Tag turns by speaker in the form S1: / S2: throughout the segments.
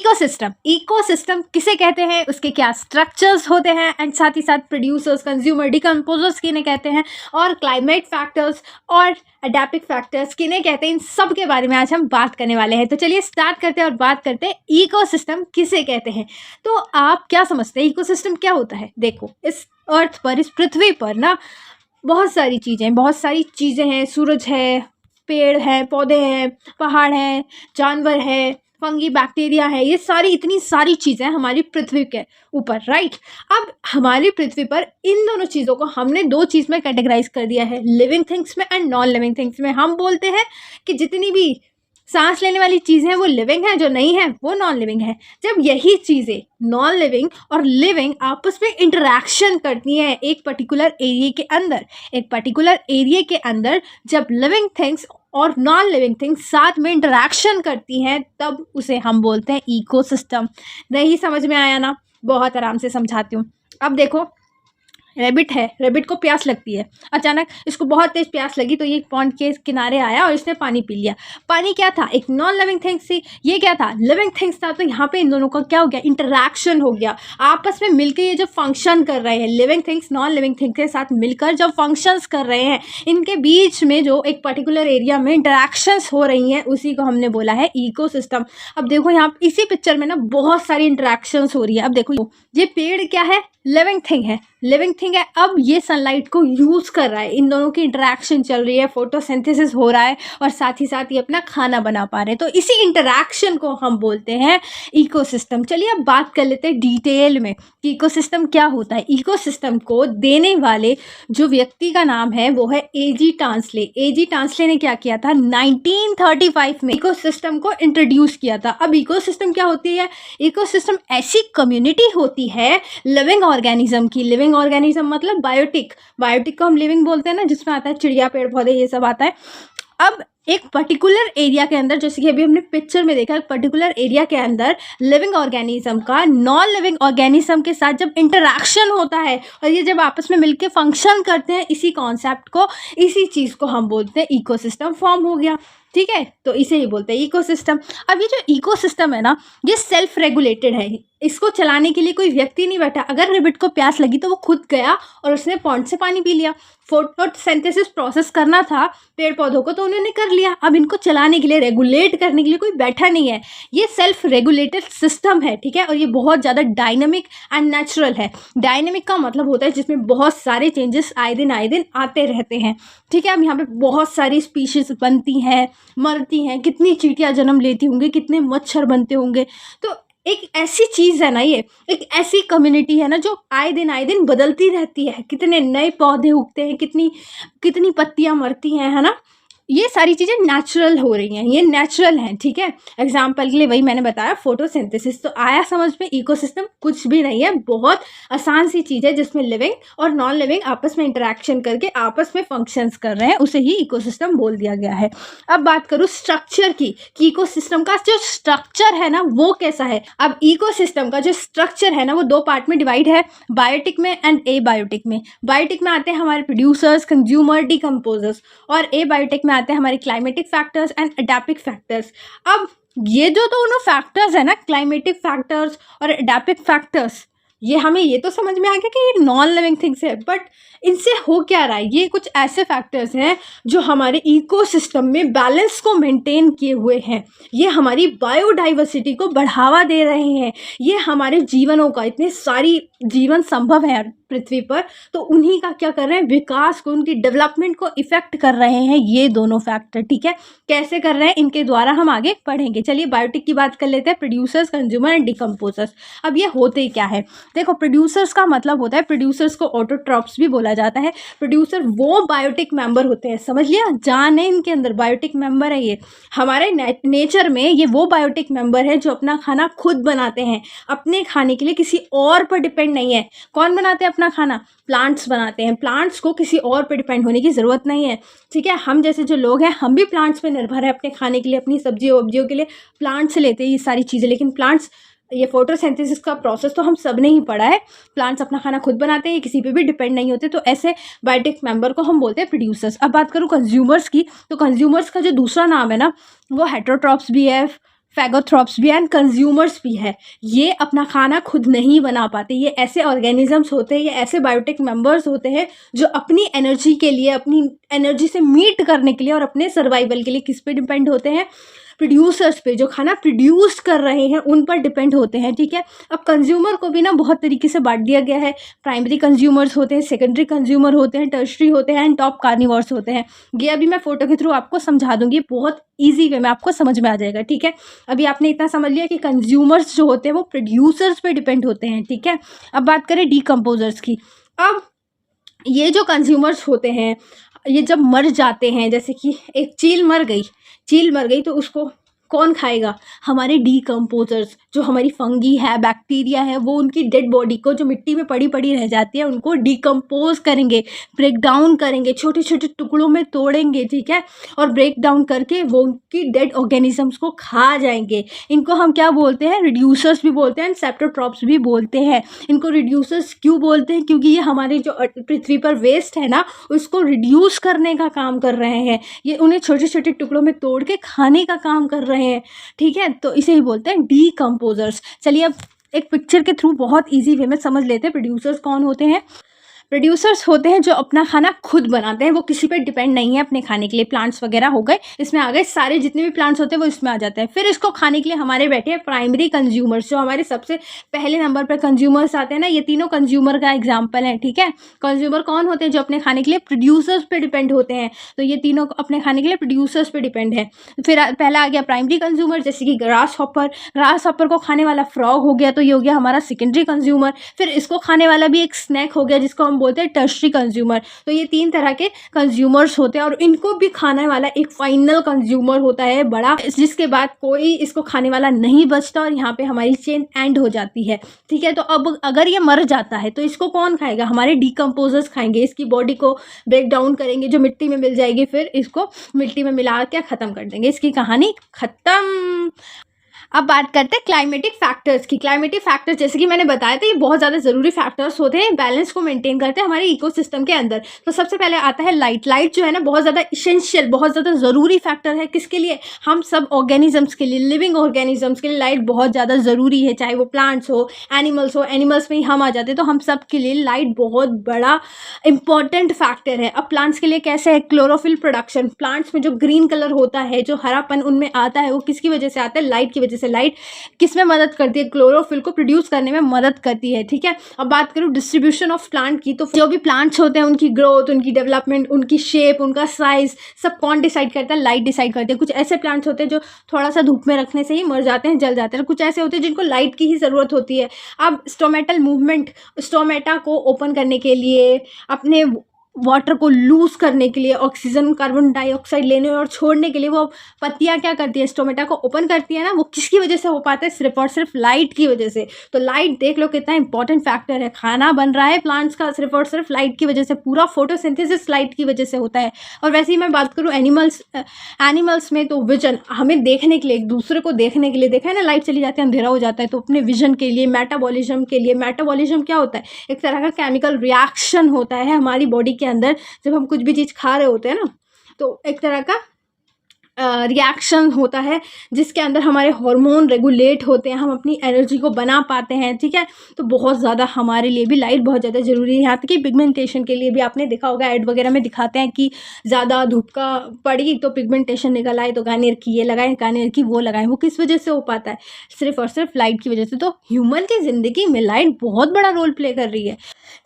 S1: Ecosystem, ecosystem किसे कहते हैं, उसके क्या स्ट्रक्चर्स होते हैं, एंड साथ ही साथ प्रोड्यूसर्स, कंज्यूमर, डिकम्पोजर्स किन्हें कहते हैं, और क्लाइमेट फैक्टर्स और एडाप्टिव फैक्टर्स किन्हें कहते हैं, इन सब के बारे में आज हम बात करने वाले हैं। तो चलिए स्टार्ट करते हैं और बात करते हैं इकोसिस्टम किसे कहते हैं। तो आप क्या समझते हैं इकोसिस्टम क्या होता है? देखो, इस अर्थ पर, इस पृथ्वी पर ना बहुत सारी चीज़ें हैं। सूरज है, पेड़ है, पौधे हैं, पहाड़ हैं, जानवर है, फंगी, बैक्टीरिया है, ये सारी इतनी सारी चीज़ें हमारी पृथ्वी के ऊपर, राइट। अब हमारी पृथ्वी पर इन दोनों चीज़ों को हमने दो चीज़ में कैटेगराइज कर दिया है, लिविंग थिंग्स में एंड नॉन लिविंग थिंग्स में। हम बोलते हैं कि जितनी भी सांस लेने वाली चीज़ें हैं वो लिविंग है, जो नहीं है वो नॉन लिविंग है। जब यही चीज़ें नॉन लिविंग और लिविंग आपस में इंटरेक्शन करती हैं एक पर्टिकुलर एरिया के अंदर, जब लिविंग थिंग्स और नॉन लिविंग थिंग्स साथ में इंटरेक्शन करती हैं, तब उसे हम बोलते हैं इकोसिस्टम। नहीं समझ में आया ना? बहुत आराम से समझाती हूँ। अब देखो, रैबिट है, रैबिट को प्यास लगती है, अचानक इसको बहुत तेज प्यास लगी, तो ये पॉन्ड के किनारे आया और इसने पानी पी लिया। पानी क्या था? एक नॉन लिविंग थिंग्स थी, ये क्या था? लिविंग थिंग्स था। तो यहाँ पे इन दोनों का क्या हो गया? इंटरैक्शन हो गया, आपस में मिलकर ये जो फंक्शन कर रहे हैं, living things non living things के साथ मिलकर जब फंक्शंस कर रहे हैं, इनके बीच में जो एक पर्टिकुलर एरिया में इंटरैक्शंस हो रही हैं, उसी को हमने बोला है इकोसिस्टम। अब देखो यहाँ इसी पिक्चर में ना बहुत सारी इंटरैक्शंस हो रही है। अब देखो, ये पेड़ क्या है? लिविंग थिंग है, लिविंग थिंग है। अब ये सनलाइट को यूज़ कर रहा है, इन दोनों की इंटरैक्शन चल रही है, फोटोसिंथेसिस हो रहा है, और साथ ही साथ ये अपना खाना बना पा रहे हैं। तो इसी इंटरैक्शन को हम बोलते हैं इकोसिस्टम। चलिए अब बात कर लेते हैं डिटेल में कि इकोसिस्टम क्या होता है। इकोसिस्टम को देने वाले जो व्यक्ति का नाम है वो है एजी टांसले। एजी टांसले ने क्या किया था? 1935 में इकोसिस्टम को इंट्रोड्यूस किया था। अब इकोसिस्टम क्या होती है? इकोसिस्टम ऐसी कम्युनिटी होती है लिविंग ऑर्गेनिज्म की। लिविंग ऑर्गेनिज्म मतलब बायोटिक, बायोटिक को हम लिविंग बोलते हैं ना, जिसमें आता है चिड़िया, पेड़ पौधे, ये सब आता है। अब एक पर्टिकुलर एरिया के अंदर, जैसे कि अभी हमने पिक्चर में देखा, पर्टिकुलर एरिया के अंदर लिविंग ऑर्गेनिज्म का नॉन लिविंग ऑर्गेनिज्म के साथ जब इंटरैक्शन होता है और ये जब आपस में मिलके फंक्शन करते हैं, इसी कॉन्सेप्ट को, इसी चीज़ को हम बोलते हैं इकोसिस्टम फॉर्म हो गया। ठीक है, तो इसे ही बोलते हैं इकोसिस्टम। अब ये जो इकोसिस्टम है ना, ये सेल्फ रेगुलेटेड है, इसको चलाने के लिए कोई व्यक्ति नहीं बैठा। अगर रैबिट को प्यास लगी तो वो खुद गया और उसने पॉन्ड से पानी पी लिया। फोटोसिंथेसिस प्रोसेस करना था पेड़ पौधों को, तो उन्होंने कर लिया। अब इनको चलाने के लिए, रेगुलेट करने के लिए कोई बैठा नहीं है। ये सेल्फ रेगुलेटेड सिस्टम है, ठीक है, और ये बहुत ज़्यादा डायनेमिक एंड नेचुरल है। डायनेमिक का मतलब होता है जिसमें बहुत सारे चेंजेस आए दिन आते रहते हैं, ठीक है। अब यहाँ पे बहुत सारी स्पीशीज बनती हैं, मरती हैं, कितनी चींटियाँ जन्म लेती होंगी, कितने मच्छर बनते होंगे। तो एक ऐसी चीज़ है ना, ये एक ऐसी कम्युनिटी है ना जो आए दिन बदलती रहती है। कितने नए पौधे उगते हैं, कितनी कितनी पत्तियां मरती हैं, है ना। ये सारी चीज़ें नेचुरल हो रही हैं, ये नेचुरल हैं, ठीक है। एग्जाम्पल के लिए वही मैंने बताया, फोटोसिंथेसिस। तो आया समझ में? इकोसिस्टम कुछ भी नहीं है, बहुत आसान सी चीज़ है जिसमें लिविंग और नॉन लिविंग आपस में इंटरेक्शन करके आपस में फंक्शंस कर रहे हैं, उसे ही इकोसिस्टम बोल दिया गया है। अब बात करूँ स्ट्रक्चर की कि इकोसिस्टम का जो स्ट्रक्चर है ना वो कैसा है। अब इकोसिस्टम का जो स्ट्रक्चर है ना वो दो पार्ट में डिवाइड है, बायोटिक में एंड ए बायोटिक में। बायोटिक में आते हैं हमारे प्रोड्यूसर्स, कंज्यूमर, डिकम्पोजर्स, और ए बायोटिक में आते हैं हमारे climatic factors and adaptive factors. अब ये जो दोनों फैक्टर्स है ना, क्लाइमेटिक फैक्टर्स और एडाप्टिव फैक्टर्स, ये हमें ये तो समझ में आ गया कि ये नॉन लिविंग थिंग्स है, बट इनसे हो क्या रहा है? ये कुछ ऐसे फैक्टर्स हैं जो हमारे इकोसिस्टम में बैलेंस को मेंटेन किए हुए हैं। ये हमारी बायोडाइवर्सिटी को बढ़ावा दे रहे हैं। ये हमारे जीवनों का, इतने सारी जीवन संभव है पृथ्वी पर, तो उन्हीं का क्या कर रहे हैं? विकास को, उनकी डेवलपमेंट को इफेक्ट कर रहे हैं ये दोनों फैक्टर, ठीक है। कैसे कर रहे हैं इनके द्वारा हम आगे पढ़ेंगे। चलिए बायोटिक की बात कर लेते हैं, प्रोड्यूसर्स, कंज्यूमर एंड डिकम्पोजर्स। अब ये होते क्या है? देखो, प्रोड्यूसर्स का मतलब होता है, प्रोड्यूसर्स को ऑटोट्रॉप्स भी बोला जाता है। प्रोड्यूसर वो बायोटिक मेंबर होते हैं, समझ लिया, जान है इनके अंदर, बायोटिक मेंबर है ये। हमारे नेचर में ये वो बायोटिक मेंबर है जो अपना खाना खुद बनाते हैं, अपने खाने के लिए किसी और पर डिपेंड नहीं है। कौन बनाते हैं अपना खाना? प्लांट्स बनाते हैं। प्लांट्स को किसी और पर डिपेंड होने की ज़रूरत नहीं है, ठीक है। हम जैसे जो लोग हैं, हम भी प्लांट्स पे निर्भर है अपने खाने के लिए, अपनी सब्जियों वब्जियों के लिए प्लांट्स से लेते हैं ये सारी चीज़ें। लेकिन प्लांट्स, ये फोटोसिंथेसिस का प्रोसेस तो हम सब ने ही पढ़ा है। प्लांट्स अपना खाना खुद बनाते हैं, ये किसी पे भी डिपेंड नहीं होते। तो ऐसे बायोटिक मेंबर को हम बोलते हैं प्रोड्यूसर्स। अब बात करूँ कंज्यूमर्स की, तो कंज्यूमर्स का जो दूसरा नाम है ना वो हेटेरोट्रॉप्स भी है, फैगोथ्रॉप्स भी एंड कंज्यूमर्स भी है। ये अपना खाना खुद नहीं बना पाते। ये ऐसे ऑर्गेनिजम्स होते हैं, ये ऐसे बायोटिक मेंबर्स होते हैं जो अपनी एनर्जी के लिए, अपनी एनर्जी से मीट करने के लिए और अपने सर्वाइवल के लिए किस पे डिपेंड होते हैं? प्रोड्यूसर्स पे, जो खाना प्रोड्यूस कर रहे हैं उन पर डिपेंड होते हैं, ठीक है। अब कंज्यूमर को भी ना बहुत तरीके से बांट दिया गया है। प्राइमरी कंज्यूमर्स होते हैं, सेकेंडरी कंज्यूमर होते हैं, टर्शरी होते हैं एंड टॉप कार्निवोर्स होते हैं। ये अभी मैं फोटो के थ्रू आपको समझा दूंगी, बहुत ईजी वे में आपको समझ में आ जाएगा, ठीक है। अभी आपने इतना समझ लिया कि कंज्यूमर्स जो होते हैं वो प्रोड्यूसर्स पे डिपेंड होते हैं, ठीक है। अब बात करें डीकम्पोजर्स की। अब ये जो कंज्यूमर्स होते हैं, ये जब मर जाते हैं, जैसे कि एक चील मर गई तो उसको कौन खाएगा? हमारे डीकम्पोजर्स, जो हमारी फंगी है, बैक्टीरिया है, वो उनकी डेड बॉडी को, जो मिट्टी में पड़ी पड़ी रह जाती है, उनको डीकम्पोज करेंगे, ब्रेक डाउन करेंगे, छोटे छोटे टुकड़ों में तोड़ेंगे, ठीक है। और ब्रेक डाउन करके वो उनकी डेड ऑर्गेनिजम्स को खा जाएंगे। इनको हम क्या बोलते हैं? रिड्यूसर्स भी बोलते हैं, सेप्टोट्रॉप्स भी बोलते हैं। इनको रिड्यूसर्स क्यों बोलते हैं? क्योंकि ये हमारे जो पृथ्वी पर वेस्ट है ना, उसको रिड्यूस करने का काम कर रहे हैं। ये उन्हें छोटे छोटे टुकड़ों में तोड़ के खाने का काम कर रहे हैं, ठीक है। तो इसे ही बोलते हैं डीकम्पोजर्स। चलिए अब एक पिक्चर के थ्रू बहुत इजी वे में समझ लेते हैं प्रोड्यूसर्स कौन होते हैं। प्रोड्यूसर्स होते हैं जो अपना खाना खुद बनाते हैं, वो किसी पे डिपेंड नहीं है अपने खाने के लिए। प्लांट्स वगैरह हो गए, इसमें आ गए, सारे जितने भी प्लांट्स होते हैं वो इसमें आ जाते हैं। फिर इसको खाने के लिए हमारे बैठे हैं प्राइमरी कंज्यूमर्स, जो हमारे सबसे पहले नंबर पर कंज्यूमर्स आते हैं ना। ये तीनों कंज्यूमर का एग्जाम्पल है, ठीक है। कंज्यूमर कौन होते हैं? जो अपने खाने के लिए प्रोड्यूसर्स पे डिपेंड होते हैं। तो ये तीनों अपने खाने के लिए प्रोड्यूसर्स पे डिपेंड है। फिर पहला आ गया प्राइमरी कंज्यूमर, जैसे कि ग्रास हॉपर को खाने वाला फ्रॉग हो गया, तो ये हो गया हमारा सेकेंडरी कंज्यूमर। फिर इसको खाने वाला भी एक स्नैक हो गया, जिसको हम बोलते हैं टर्शरी कंज्यूमर। तो ये तीन तरह के कंज्यूमर्स होते हैं, और इनको भी खाने वाला एक फाइनल कंज्यूमर होता है बड़ा, जिसके बाद कोई इसको खाने वाला नहीं बचता, और यहाँ पे हमारी चेन एंड हो जाती है, ठीक है। तो अब अगर ये मर जाता है तो इसको कौन खाएगा? हमारे डीकम्पोजर्स खाएंगे। इसकी बॉडी को ब्रेक डाउन करेंगे, जो मिट्टी में मिल जाएगी, फिर इसको मिट्टी में मिला के ख़त्म कर देंगे। इसकी कहानी ख़त्म। अब बात करते हैं क्लाइमेटिक फैक्टर्स की। क्लाइमेटिक फैक्टर्स, जैसे कि मैंने बताया था, ये बहुत ज़्यादा ज़रूरी फैक्टर्स होते हैं, बैलेंस को मेंटेन करते हैं हमारे इकोसिस्टम के अंदर। तो सबसे पहले आता है लाइट। लाइट जो है ना, बहुत ज़्यादा इसेंशियल, बहुत ज़्यादा ज़रूरी फैक्टर है। किसके लिए? हम सब ऑर्गेनिजम्स के लिए, लिविंग ऑर्गेनिजम्स के लिए लाइट बहुत ज़्यादा ज़रूरी है। चाहे वो प्लांट्स हो, एनिमल्स में ही हम आ जाते हैं, तो हम सब के लिए लाइट बहुत बड़ा इंपॉर्टेंट फैक्टर है। अब प्लांट्स के लिए कैसे है? Chlorophyll production. प्लांट्स में जो ग्रीन कलर होता है, जो हरापन उनमें आता है, वो किसकी वजह से आता है? लाइट की वजह से। लाइट किस में मदद करती है? क्लोरोफिल को प्रोड्यूस करने में मदद करती है, ठीक है। अब बात करूँ डिस्ट्रीब्यूशन ऑफ प्लांट की, तो जो भी प्लांट्स होते हैं उनकी ग्रोथ, उनकी डेवलपमेंट, उनकी शेप, उनका साइज, सब कौन डिसाइड करता है? लाइट डिसाइड करती है। कुछ ऐसे प्लांट्स होते हैं जो थोड़ा सा धूप में रखने से ही मर जाते हैं, जल जाते हैं। कुछ ऐसे होते हैं जिनको लाइट की ही ज़रूरत होती है। अब स्टोमेटल मूवमेंट, स्टोमेटा को ओपन करने के लिए, अपने वाटर को लूज करने के लिए, ऑक्सीजन कार्बन डाइऑक्साइड लेने और छोड़ने के लिए वो पत्तियां क्या करती है? स्टोमेटा को ओपन करती है ना। वो किसकी वजह से हो पाता है? सिर्फ और सिर्फ लाइट की वजह से। तो लाइट देख लो कितना इंपॉर्टेंट फैक्टर है। खाना बन रहा है प्लांट्स का सिर्फ और सिर्फ लाइट की वजह से। पूरा फोटोसिंथेसिस लाइट की वजह से होता है। और वैसे ही मैं बात करूँ एनिमल्स में, तो विजन, हमें देखने के लिए, एक दूसरे को देखने के लिए, देखा है ना, लाइट चली जाती है, अंधेरा हो जाता है, तो अपने विजन के लिए, मेटाबॉलिज्म के लिए। मेटाबॉलिज्म क्या होता है? एक तरह का केमिकल रिएक्शन होता है हमारी बॉडी के अंदर। जब हम कुछ भी चीज़ खा रहे होते हैं ना, तो एक तरह का रिएक्शन होता है जिसके अंदर हमारे हार्मोन रेगुलेट होते हैं, हम अपनी एनर्जी को बना पाते हैं, ठीक है। तो बहुत ज़्यादा हमारे लिए भी लाइट बहुत ज़्यादा ज़रूरी है। यहाँ तक कि पिगमेंटेशन के लिए भी आपने देखा होगा, ऐड वगैरह में दिखाते हैं कि ज़्यादा धूप का पड़ी तो पिगमेंटेशन निकल आए, तो गार्नियर की ये लगाएं, गार्नियर की वो लगाएं। वो किस वजह से हो पाता है? सिर्फ और सिर्फ लाइट की वजह से। तो ह्यूमन की ज़िंदगी में लाइट बहुत बड़ा रोल प्ले कर रही है।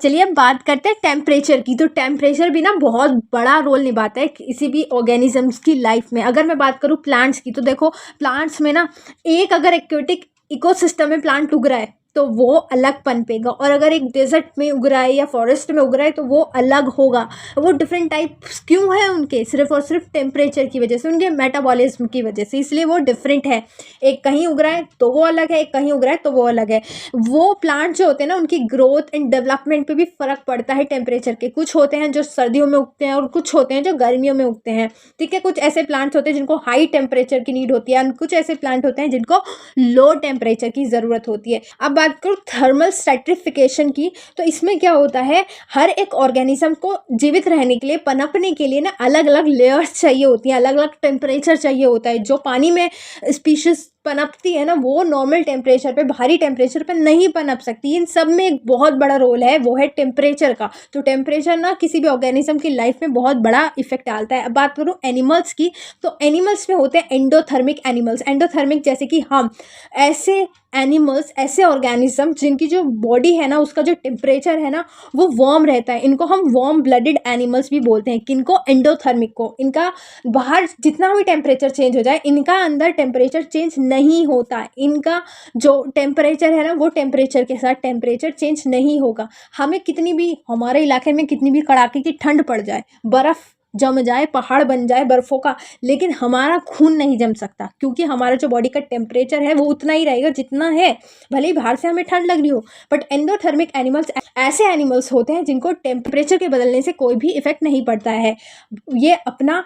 S1: चलिए अब बात करते हैं टेम्परेचर की। तो टेम्परेचर भी ना बहुत बड़ा रोल निभाता है किसी भी ऑर्गेनिजम्स की लाइफ में। अगर मैं बात करूँ प्लांट्स की, तो देखो प्लांट्स में ना, एक अगर एक्वेटिक इकोसिस्टम में प्लांट उग रहा है तो वो अलग पनपेगा, और अगर एक डेजर्ट में उग रहा है या फॉरेस्ट में उग रहा है तो वो अलग होगा। वो डिफरेंट टाइप्स क्यों है उनके? सिर्फ और सिर्फ टेम्परेचर की वजह से, उनके मेटाबॉलिज्म की वजह से, इसलिए वो डिफरेंट है। एक कहीं उग रहा है तो वो अलग है, एक कहीं उग रहा है तो वो अलग है। वो प्लांट जो होते हैं ना, उनकी ग्रोथ एंड डेवलपमेंट पे भी फ़र्क पड़ता है टेम्परेचर के। कुछ होते हैं जो सर्दियों में उगते हैं और कुछ होते हैं जो गर्मियों में उगते हैं, ठीक है। कुछ ऐसे प्लांट्स होते हैं जिनको हाई टेम्परेचर की नीड होती है, कुछ ऐसे प्लांट होते हैं जिनको लो टेम्परेचर की ज़रूरत होती है। अब बात करूँ थर्मल स्ट्रैटिफिकेशन की, तो इसमें क्या होता है, हर एक ऑर्गेनिज्म को जीवित रहने के लिए, पनपने के लिए ना, अलग अलग लेयर्स चाहिए होती हैं, अलग अलग टेम्परेचर चाहिए होता है। जो पानी में स्पीशीज पनपती है ना, वो नॉर्मल टेम्परेचर पे, भारी टेम्परेचर पे नहीं पनप सकती। इन सब में एक बहुत बड़ा रोल है, वो है टेम्परेचर का। तो टेम्परेचर ना किसी भी ऑर्गेनिज्म की लाइफ में बहुत बड़ा इफेक्ट डालता है। अब बात करूँ एनिमल्स की, तो एनिमल्स में होते हैं एंडोथर्मिक एनिमल्स। एंडोथर्मिक जैसे कि हम, ऐसे एनिमल्स, ऐसे ऑर्गेनिज्म जिनकी जो बॉडी है ना, उसका जो टेम्परेचर है ना वो वार्म रहता है, इनको हम वार्म ब्लडेड एनिमल्स भी बोलते हैं। किनको? एंडोथर्मिक को। इनका बाहर जितना भी टेम्परेचर चेंज हो जाए, इनका अंदर टेम्परेचर चेंज नहीं होता है। इनका जो टेम्परेचर है ना, वो टेम्परेचर के साथ टेम्परेचर चेंज नहीं होगा। हमें कितनी भी, हमारे इलाके में कितनी भी कड़ाके की ठंड पड़ जाए, बर्फ़ जम जाए, पहाड़ बन जाए बर्फ़ों का, लेकिन हमारा खून नहीं जम सकता, क्योंकि हमारा जो बॉडी का टेम्परेचर है वो उतना ही रहेगा जितना है, भले ही बाहर से हमें ठंड लग रही हो। बट एंडोथर्मिक एनिमल्स ऐसे एनिमल्स होते हैं जिनको टेम्परेचर के बदलने से कोई भी इफेक्ट नहीं पड़ता है। ये अपना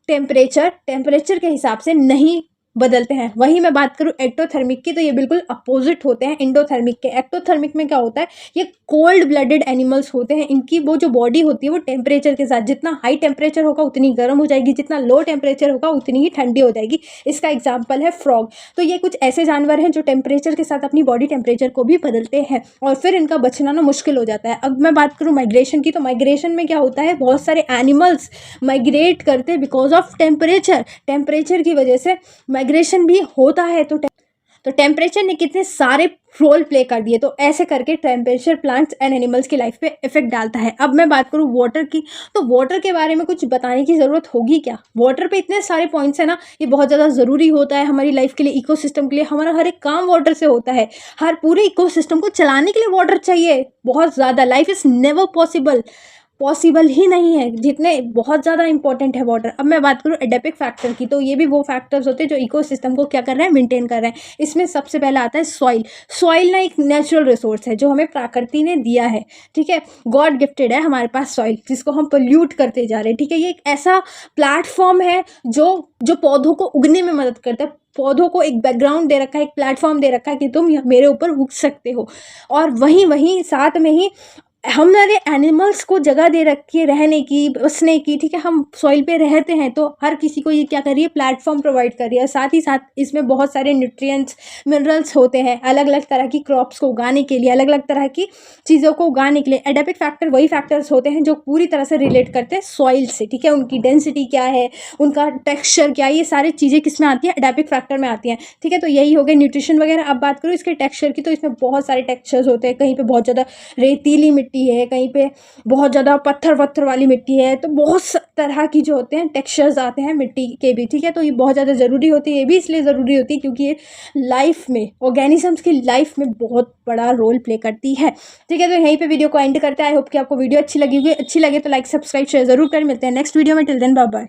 S1: टेम्परेचर के हिसाब से नहीं बदलते हैं। वहीं मैं बात करूँ एक्टोथर्मिक की, तो ये बिल्कुल अपोजिट होते हैं एंडोथर्मिक के। एक्टोथर्मिक में क्या होता है, ये कोल्ड ब्लडेड एनिमल्स होते हैं। इनकी वो जो बॉडी होती है वो टेम्परेचर के साथ, जितना हाई टेम्परेचर होगा उतनी गर्म हो जाएगी, जितना लो टेम्परेचर होगा उतनी ही ठंडी हो जाएगी। इसका एग्जाम्पल है फ्रॉग। तो ये कुछ ऐसे जानवर हैं जो टेम्परेचर के साथ अपनी बॉडी टेम्परेचर को भी बदलते हैं, और फिर इनका बचना ना मुश्किल हो जाता है। अब मैं बात करूँ माइग्रेशन की, तो माइग्रेशन में क्या होता है, बहुत सारे एनिमल्स माइग्रेट करते हैं बिकॉज ऑफ टेम्परेचर की वजह से माइग्रेशन भी होता है। तो टेम्परेचर ने कितने सारे रोल प्ले कर दिए। तो ऐसे करके टेम्परेचर प्लांट्स एंड एनिमल्स की लाइफ पे इफेक्ट डालता है। अब मैं बात करूँ वाटर की, तो वाटर के बारे में कुछ बताने की ज़रूरत होगी क्या। वाटर पे इतने सारे पॉइंट्स हैं ना, ये बहुत ज़्यादा ज़रूरी होता है हमारी लाइफ के लिए, इकोसिस्टम के लिए। हमारा हर एक काम वाटर से होता है, हर पूरे इकोसिस्टम को चलाने के लिए वाटर चाहिए बहुत ज़्यादा। लाइफ इज़ नेवर पॉसिबल ही नहीं है, जितने बहुत ज़्यादा इंपॉर्टेंट है वाटर। अब मैं बात करूँ एडेपिक फैक्टर की, तो ये भी वो फैक्टर्स होते हैं जो इकोसिस्टम को क्या कर रहे हैं, मेंटेन कर रहे हैं। इसमें सबसे पहला आता है सॉइल ना एक नेचुरल रिसोर्स है जो हमें प्रकृति ने दिया है, ठीक है। गॉड गिफ्टेड है हमारे पास सॉइल, जिसको हम पोल्यूट करते जा रहे हैं, ठीक है। ये एक ऐसा प्लेटफॉर्म है जो पौधों को उगने में मदद करता है। पौधों को एक बैकग्राउंड दे रखा है, एक प्लेटफॉर्म दे रखा है कि तुम मेरे ऊपर उग सकते हो। और वहीं साथ में ही हमारे एनिमल्स को जगह दे रखी है रहने की, बसने की, ठीक है। हम सॉइल पे रहते हैं, तो हर किसी को ये क्या कर रही है, प्लेटफॉर्म प्रोवाइड कर रही है। साथ ही साथ इसमें बहुत सारे न्यूट्रिएंट्स, मिनरल्स होते हैं अलग अलग तरह की क्रॉप्स को उगाने के लिए, अलग अलग तरह की चीज़ों को उगाने के लिए। एडेपिक फैक्टर वही फैक्टर्स होते हैं जो पूरी तरह से रिलेट करते हैं सॉइल से, ठीक है। उनकी डेंसिटी क्या है, उनका टेक्स्चर क्या है, ये सारी चीज़ें किस में आती हैं, एडेपिक फैक्टर में आती हैं, ठीक है। तो यही हो गया न्यूट्रिशन वगैरह। अब बात करूँ इसके टेक्स्चर की, तो इसमें बहुत सारे टेक्स्चर्स होते हैं। कहीं पे बहुत ज़्यादा रेतीली मिट्टी है, कहीं पे बहुत ज़्यादा पत्थर वाली मिट्टी है। तो बहुत तरह की जो होते हैं टेक्सचर्स आते हैं मिट्टी के भी, ठीक है। तो ये बहुत ज़्यादा ज़रूरी होती है। ये भी इसलिए ज़रूरी होती है क्योंकि ये लाइफ में, ऑर्गेनिजम्स की लाइफ में बहुत बड़ा रोल प्ले करती है, ठीक है। तो यहीं पे वीडियो को एंड करते हैं। आई होप कि आपको वीडियो अच्छी लगी होगी। अच्छी लगे तो लाइक सब्सक्राइब शेयर ज़रूर करें। मिलते हैं नेक्स्ट वीडियो में। Till then bye bye.